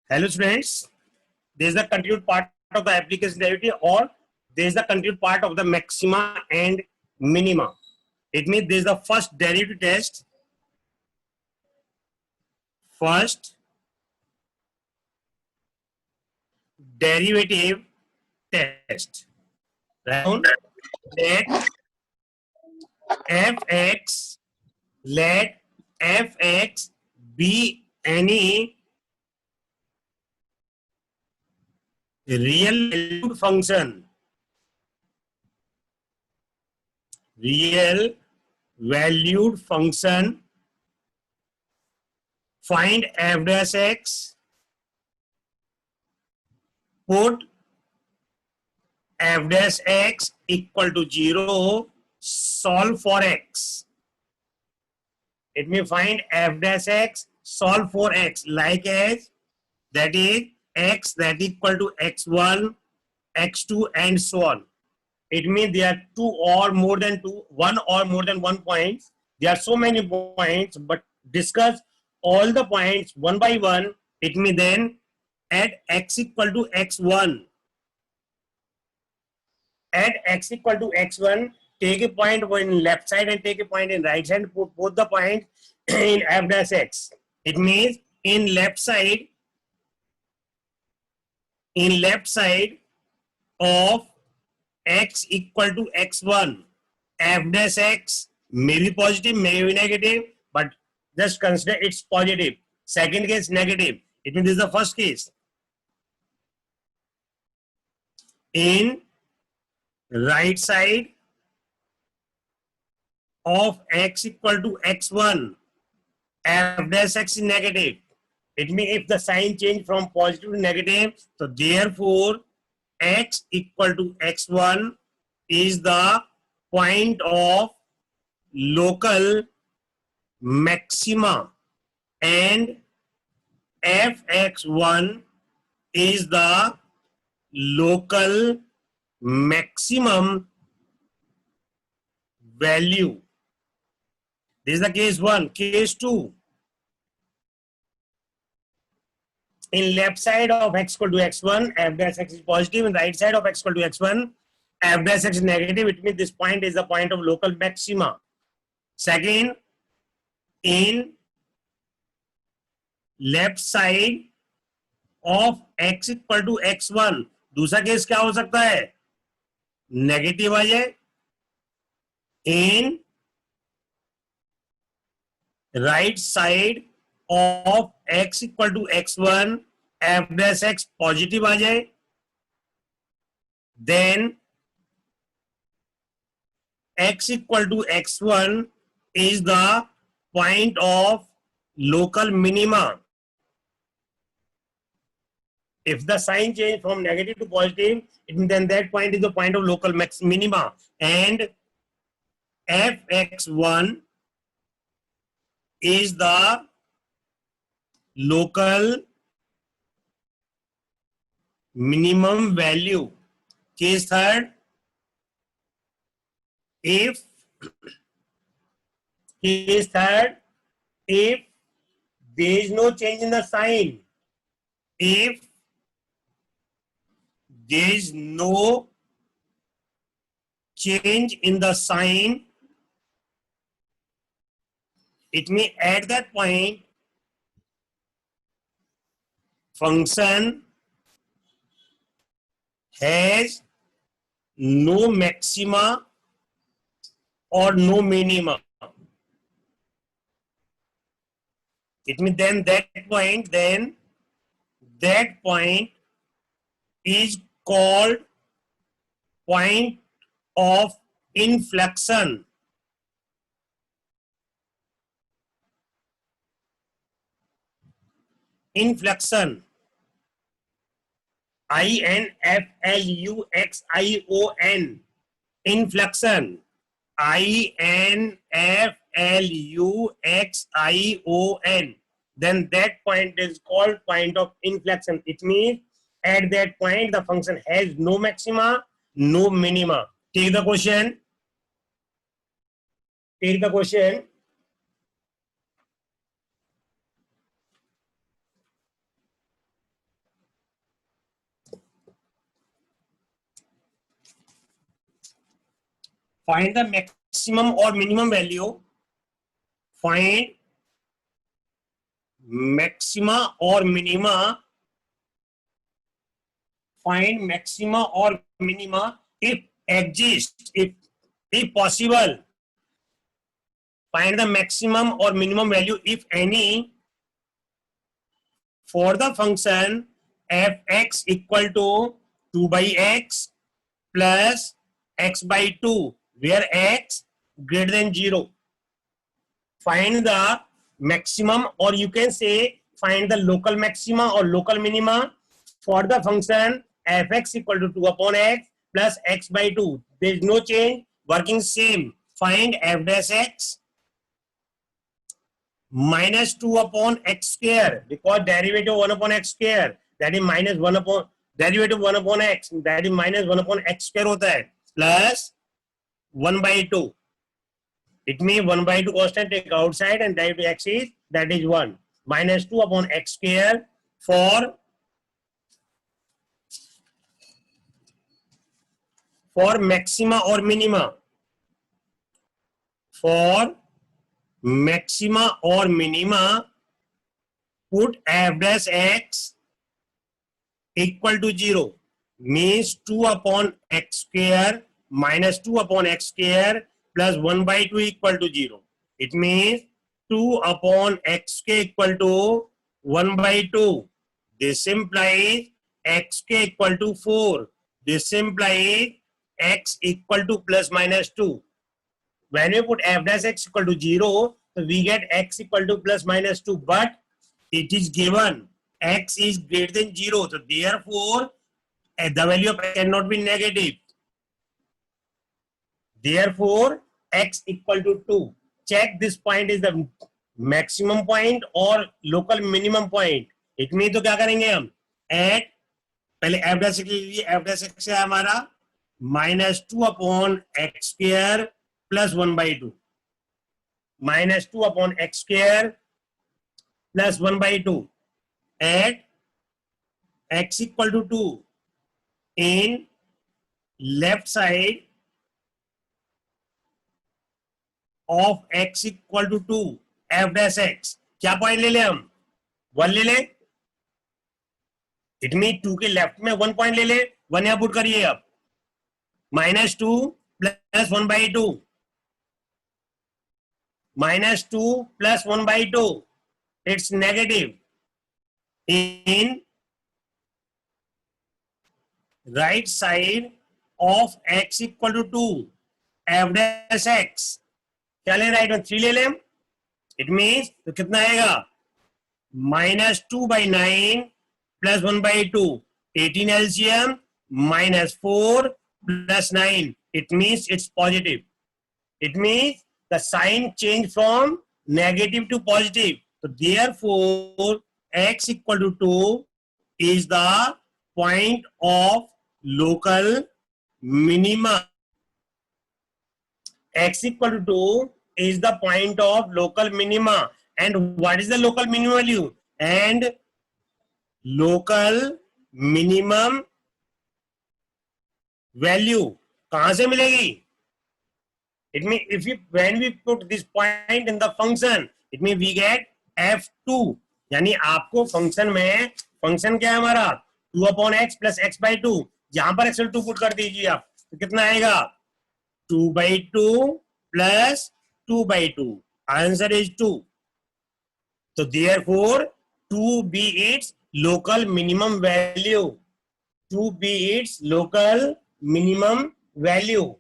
Hello students, there is the continued part of the application derivative, or there is the continued part of the maxima and minima. It means there is the first derivative test, first derivative test. Round, let fx let fx be any real valued function. Real valued function. Find f dash x. Put f dash x equal to 0. Solve for x. It may find f dash x, solve for x, like as that is x that equal to x1, x2 and so on. It means there are two or more than two, one or more than one points. There are so many points, but discuss all the points one by one. It may then at x equal to x1. At x equal to x1, take a point in left side and take a point in right side. Put both the points in f dash x. It means in left side of x equal to x1, f dash x may be positive, may be negative, but just consider it's positive. Second case negative. It means this is the first case. In right side of x equal to x1, f dash x is negative. It means if the sign change from positive to negative, so therefore x equal to x1 is the point of local maxima and fx1 is the local maximum value. This is the case 1. Case 2. In left side of x equal to x1, f dash x is positive. In right side of x equal to x1, f dash x is negative. It means this point is the point of local maxima. Second, in left side of x equal to x1, दूसरा case क्या हो सकता है? Negative आ जाए. In right side of x equal to x1, f dash x positive आ जाए. Then x equal to x1 is the point of local minima. If the sign change from negative to positive, then that point is the point of local minima, and fx1 is the local minimum value. Case third, if there is no change in the sign, if there is no change in the sign, it may at that point function has no maxima or no minima. It means then that point is called point of inflection. Inflection. INFLUXION. Inflection. INFLUXION. Then that point is called point of inflection. It means at that point the function has no maxima, no minima. Take the question. find the maximum or minimum value, find maxima or minima, find maxima or minima if exist, if possible, find the maximum or minimum value if any for the function fx equal to 2 by x plus x by 2 where x greater than 0. Find the maximum, or you can say find the local maxima or local minima for the function fx equal to 2 upon x plus x by 2. There is no change, working same. Find f dash x minus 2 upon x square, because derivative 1 upon x square, that is minus 1 upon derivative 1 upon x, that is minus 1 upon x square होता है, plus 1 by 2. It means 1 by 2 constant take outside and derivative x is, that is 1, minus 2 upon x square for maxima or minima. For maxima or minima, put f dash x equal to 0, means 2 upon x square minus 2 upon x square plus 1 by 2 equal to 0. It means 2 upon x square equal to 1 by 2. This implies x square equal to 4. This implies x equal to plus minus 2. When we put f dash x equal to 0, so we get x equal to plus minus 2, but it is given x is greater than 0. So therefore, the value of x cannot be negative. Therefore, x equal to 2. Check this point is the maximum point or local minimum point. It means तो क्या करेंगे हम? At पहले f dash x लीजिए, f dash x है हमारा minus 2 upon x square plus 1 by 2. Minus 2 upon x square plus 1 by 2. At x equal to 2 in left side of x equal to 2 f dash x. क्या point ले ले हम? 1 ले ले. It mean 2 के left में 1 पॉइंट ले ले. 1 यहां पुट करिए आप. Minus 2 plus 1 by 2. Minus 2 plus 1 by 2. It's negative. In right side of x equal to 2 f dash x. क्या ले राइट में 3 ले लें. इट मीन्स तो कितना आएगा? minus 2 by 9 plus 1 by 2. 18 LCM minus 4 plus 9. It means it's positive. It means the sign change from negative to positive. So therefore, x equal to 2 is the point of local minima. X equal to 2 is the point of local minima. And what is the local minimum value? And local minimum value कहां से मिलेगी? It means if we when we put this point in the function, it means we get f2. यानी आपको function में function क्या है हमारा 2 upon x plus x by 2. यहां पर x 2 पुट कर दीजिए आप, तो कितना आएगा? 2 by 2 plus 2 by 2. Answer is 2. So therefore 2 be its local minimum value. 2 be its local minimum value.